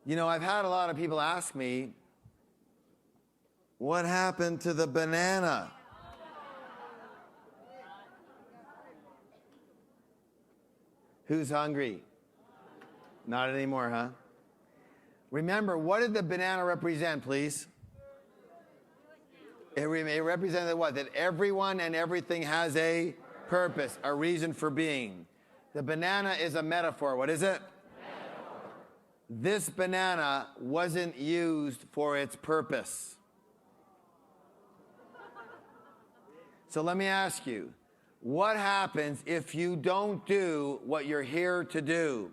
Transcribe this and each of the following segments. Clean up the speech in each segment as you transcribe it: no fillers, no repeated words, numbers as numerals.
You know, I've had a lot of people ask me, what happened to the banana? Who's hungry? Not anymore, huh? Remember, what did the banana represent, please? It represented what? That everyone and everything has a purpose, a reason for being. The banana is a metaphor. What is it? Metaphor. This banana wasn't used for its purpose. So let me ask you, what happens if you don't do what you're here to do?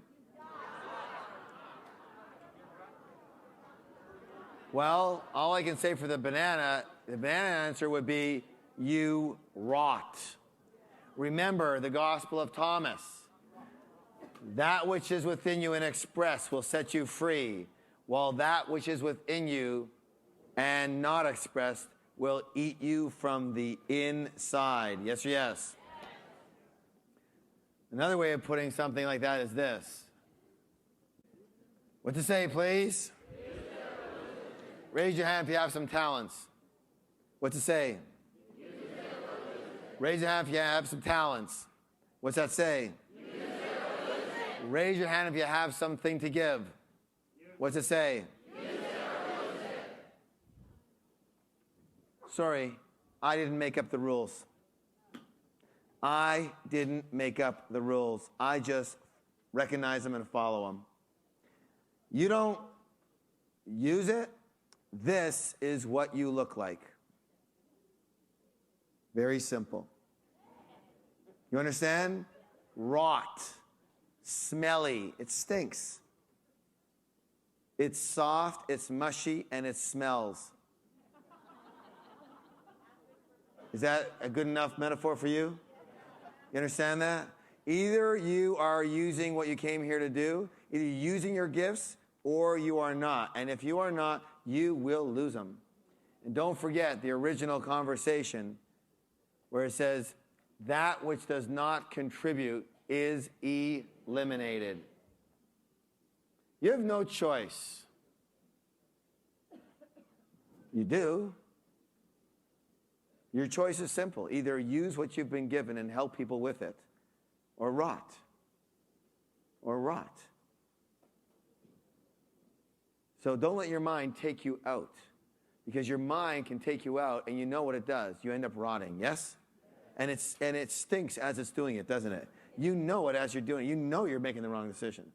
Well, all I can say for the banana answer would be, you rot. Remember the Gospel of Thomas. That which is within you and expressed will set you free, while that which is within you and not expressed will eat you from the inside. Yes or yes? Another way of putting something like that is this. What to say, please? Raise your hand if you have some talents. What to say? Raise your hand if you have some talents. What's that say? Raise your hand if you have something to give. What's it say? Sorry, I didn't make up the rules. I didn't make up the rules. I just recognize them and follow them. You don't use it. This is what you look like. Very simple. You understand? Rot. Smelly. It stinks. It's soft, it's mushy, and it smells. Is that a good enough metaphor for you? You understand that? Either you are using what you came here to do, either you're using your gifts, or you are not. And if you are not, you will lose them. And don't forget the original conversation where it says, that which does not contribute is eliminated. You have no choice. You do. Your choice is simple. Either use what you've been given and help people with it, or rot. Or rot. So don't let your mind take you out, because your mind can take you out, and you know what it does. You end up rotting, yes? And it stinks as it's doing it, doesn't it? You know it as you're doing it. You know you're making the wrong decision.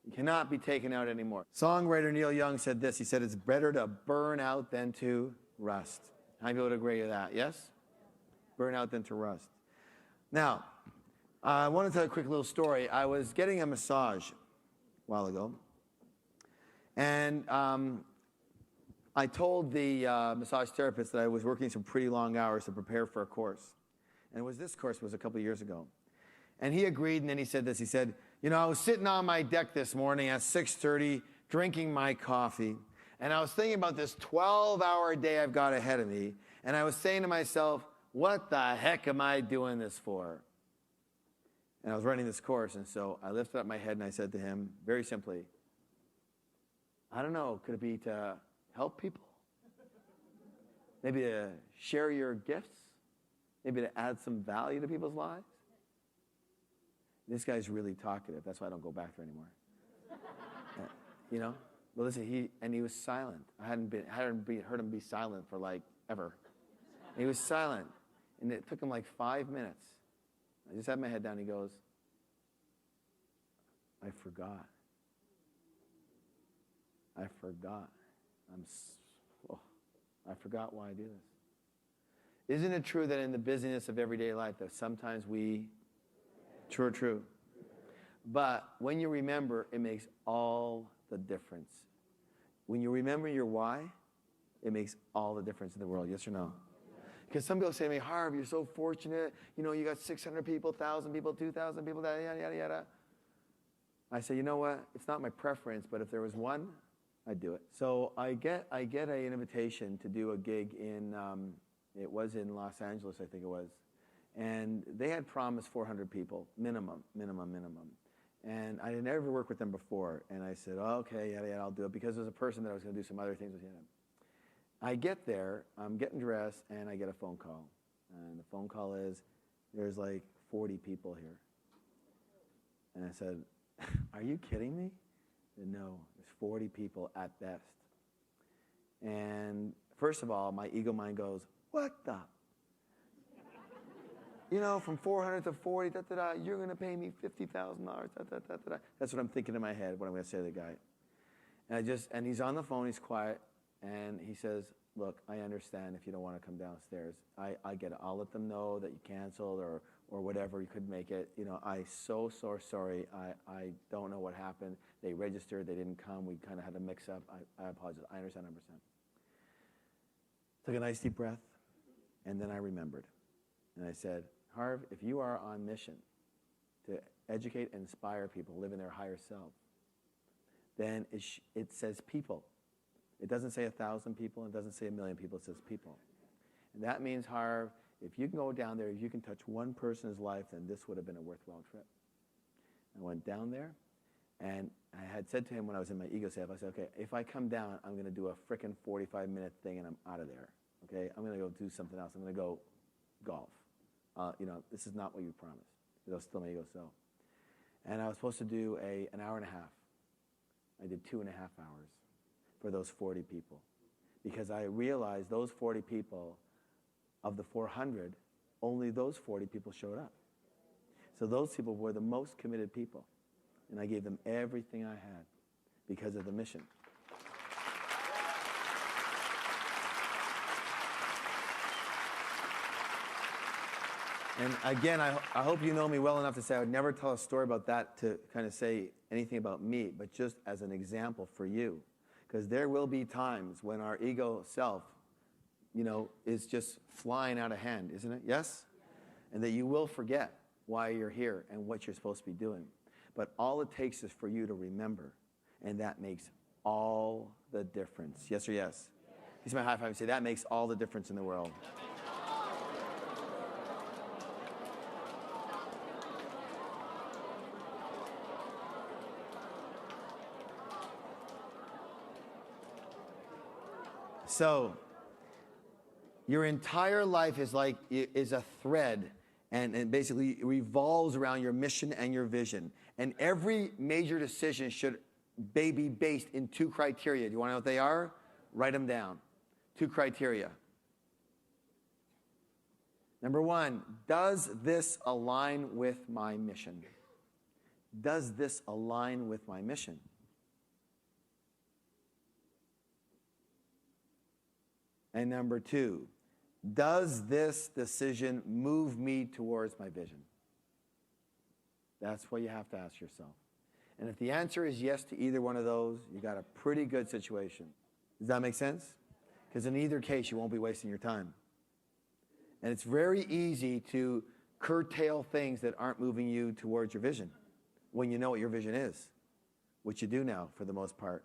You cannot be taken out anymore. Songwriter Neil Young said this. He said, it's better to burn out than to rust. How many people would agree with that? Yes? Burn out than to rust. Now, I want to tell a quick little story. I was getting a massage a while ago. And I told the massage therapist that I was working some pretty long hours to prepare for a course. And this course was a couple of years ago. And he agreed, and then he said this. He said, you know, I was sitting on my deck this morning at 6:30, drinking my coffee, and I was thinking about this 12-hour day I've got ahead of me, and I was saying to myself, what the heck am I doing this for? And I was running this course, and so I lifted up my head and I said to him, very simply, I don't know, could it be to help people? Maybe to share your gifts? Maybe to add some value to people's lives? This guy's really talkative. That's why I don't go back there anymore. You know? But listen, he was silent. I hadn't heard him be silent for like ever. And he was silent. And it took him like 5 minutes. I just had my head down. He goes, I forgot. I forgot. I forgot why I do this. Isn't it true that in the busyness of everyday life that sometimes we... True. But when you remember, it makes all the difference. When you remember your why, it makes all the difference in the world. Yes or no? Because some people say to me, Harv, you're so fortunate. You know, you got 600 people, 1,000 people, 2,000 people, yada, yada, yada. I say, you know what? It's not my preference, but if there was one, I'd do it. So I get an invitation to do a gig in, it was in Los Angeles, I think it was. And they had promised 400 people, minimum. And I had never worked with them before. And I said, oh, okay, yeah, I'll do it. Because there's a person that I was going to do some other things with. I get there, I'm getting dressed, and I get a phone call. And the phone call is, there's like 40 people here. And I said, are you kidding me? Said, no, there's 40 people at best. And first of all, my ego mind goes, what the? You know, from 400 to 40, you're going to pay me $50,000. That's what I'm thinking in my head, what I'm going to say to the guy. And he's on the phone, he's quiet, and he says, look, I understand if you don't want to come downstairs. I get it. I'll let them know that you canceled or whatever, you couldn't make it. You know, I'm so sorry. I don't know what happened. They registered, they didn't come. We kind of had a mix-up. I apologize. I understand 100%. Took a nice deep breath, and then I remembered. And I said, Harv, if you are on mission to educate and inspire people, live in their higher self, then it says people. It doesn't say 1,000 people, it doesn't say 1,000,000 people, it says people. And that means, Harv, if you can go down there, if you can touch one person's life, then this would have been a worthwhile trip. I went down there, and I had said to him when I was in my ego self, I said, okay, if I come down, I'm going to do a frickin' 45-minute thing, and I'm out of there. Okay, I'm going to go do something else. I'm going to go golf. You know, this is not what you promised. It'll still my ego self. And I was supposed to do an hour and a half. I did 2.5 hours for those 40 people. Because I realized those 40 people, of the 400, only those 40 people showed up. So those people were the most committed people. And I gave them everything I had because of the mission. And again, I hope you know me well enough to say I would never tell a story about that to kind of say anything about me, but just as an example for you. Because there will be times when our ego self, you know, is just flying out of hand, isn't it? Yes? And that you will forget why you're here and what you're supposed to be doing. But all it takes is for you to remember, and that makes all the difference. Yes or yes? Give me a high five and say, that makes all the difference in the world. So, your entire life is a thread, and basically revolves around your mission and your vision. And every major decision should be based in 2 criteria. Do you want to know what they are? Write them down. 2 criteria. Number 1, does this align with my mission? Does this align with my mission? And number 2, does this decision move me towards my vision? That's what you have to ask yourself. And if the answer is yes to either one of those, you got a pretty good situation. Does that make sense? Because in either case, you won't be wasting your time. And it's very easy to curtail things that aren't moving you towards your vision when you know what your vision is, which you do now for the most part.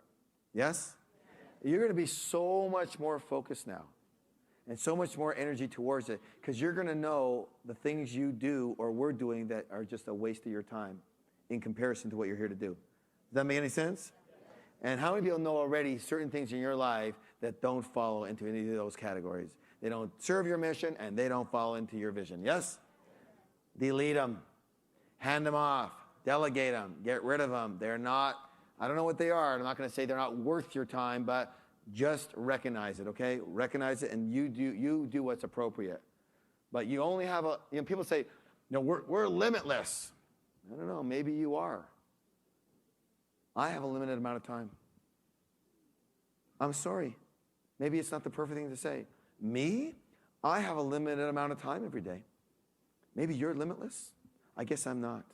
Yes? You're going to be so much more focused now and so much more energy towards it because you're going to know the things you do or we're doing that are just a waste of your time in comparison to what you're here to do. Does that make any sense? And how many people know already certain things in your life that don't fall into any of those categories? They don't serve your mission and they don't fall into your vision. Yes? Delete them. Hand them off. Delegate them. Get rid of them. They're not, I don't know what they are. I'm not going to say they're not worth your time, but just recognize it, okay? Recognize it, and you do what's appropriate. But you only have people say, no, we're limitless. I don't know, maybe you are. I have a limited amount of time. I'm sorry. Maybe it's not the perfect thing to say. Me? I have a limited amount of time every day. Maybe you're limitless. I guess I'm not.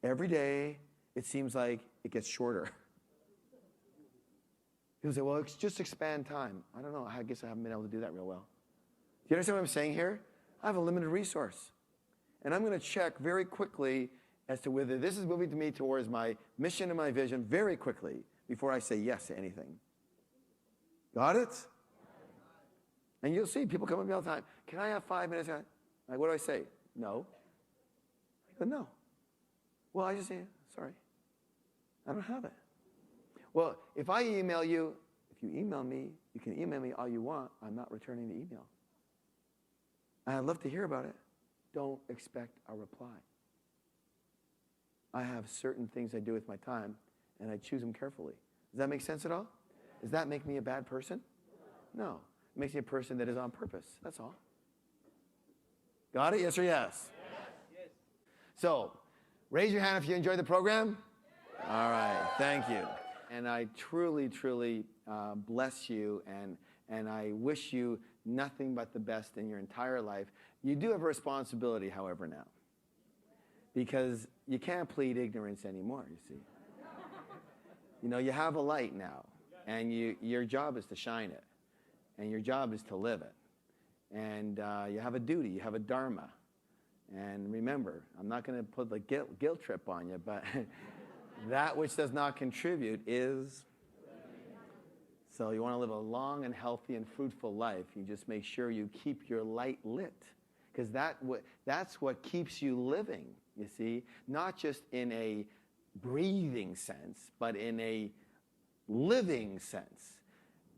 Every day, it seems like it gets shorter. People say, well, just expand time. I don't know. I guess I haven't been able to do that real well. Do you understand what I'm saying here? I have a limited resource. And I'm going to check very quickly as to whether this is moving me towards my mission and my vision very quickly before I say yes to anything. Got it? And you'll see people come up to me all the time. Can I have 5 minutes? Like, what do I say? No. I go, no. Well, I just say, sorry, I don't have it. Well, if I email you, if you email me, you can email me all you want. I'm not returning the email. And I'd love to hear about it. Don't expect a reply. I have certain things I do with my time, and I choose them carefully. Does that make sense at all? Does that make me a bad person? No. It makes me a person that is on purpose. That's all. Got it? Yes or yes? Yes. So, raise your hand if you enjoyed the program. All right. Thank you. And I truly, truly bless you, and I wish you nothing but the best in your entire life. You do have a responsibility, however, now. Because you can't plead ignorance anymore, you see. You know, you have a light now, and your job is to shine it, and your job is to live it. And you have a duty, you have a dharma. And remember, I'm not going to put the guilt trip on you, but that which does not contribute is... So you want to live a long and healthy and fruitful life. You just make sure you keep your light lit, because that's what keeps you living, you see. Not just in a breathing sense, but in a living sense.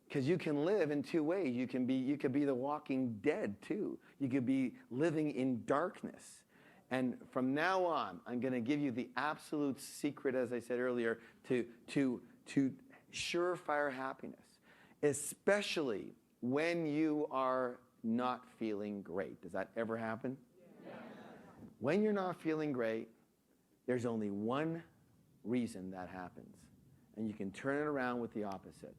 Because you can live in two ways. You could be the walking dead too. You could be living in darkness. And from now on, I'm going to give you the absolute secret, as I said earlier, to surefire happiness, especially when you are not feeling great. Does that ever happen? Yeah. When you're not feeling great, there's only one reason that happens. And you can turn it around with the opposite.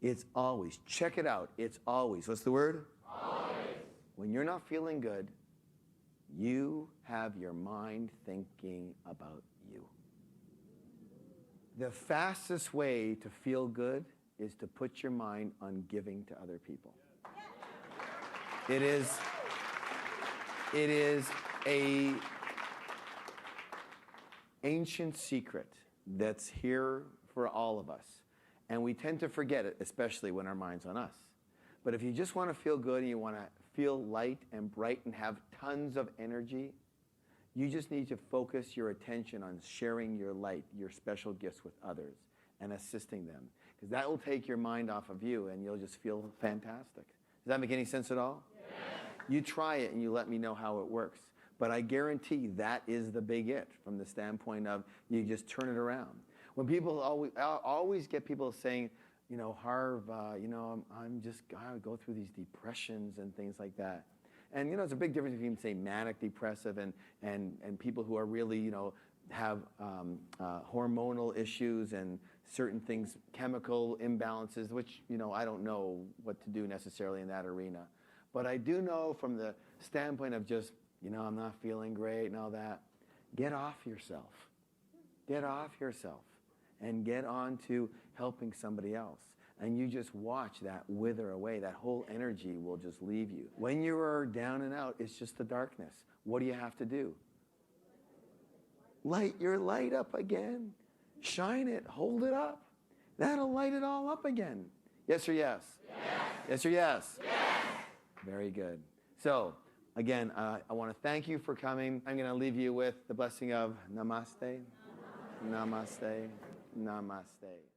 It's always, check it out, it's always, what's the word? Always. When you're not feeling good, you have your mind thinking about you. The fastest way to feel good is to put your mind on giving to other people. It is a ancient secret that's here for all of us. And we tend to forget it, especially when our mind's on us. But if you just want to feel good and you want to feel light and bright and have tons of energy, you just need to focus your attention on sharing your light, your special gifts with others and assisting them. Because that will take your mind off of you and you'll just feel fantastic. Does that make any sense at all? Yes. You try it and you let me know how it works. But I guarantee that is the big it from the standpoint of you just turn it around. When people always get people saying, you know, Harv, you know, I go through these depressions and things like that. And, you know, it's a big difference between, say, manic depressive and people who are really, you know, have hormonal issues and certain things, chemical imbalances, which, you know, I don't know what to do necessarily in that arena. But I do know from the standpoint of just, you know, I'm not feeling great and all that, get off yourself. Get off yourself and get on to helping somebody else. And you just watch that wither away. That whole energy will just leave you. When you are down and out, it's just the darkness. What do you have to do? Light your light up again. Shine it. Hold it up. That'll light it all up again. Yes or yes? Yes. Yes or yes? Yes. Very good. So, again, I want to thank you for coming. I'm going to leave you with the blessing of Namaste. Namaste. Namaste.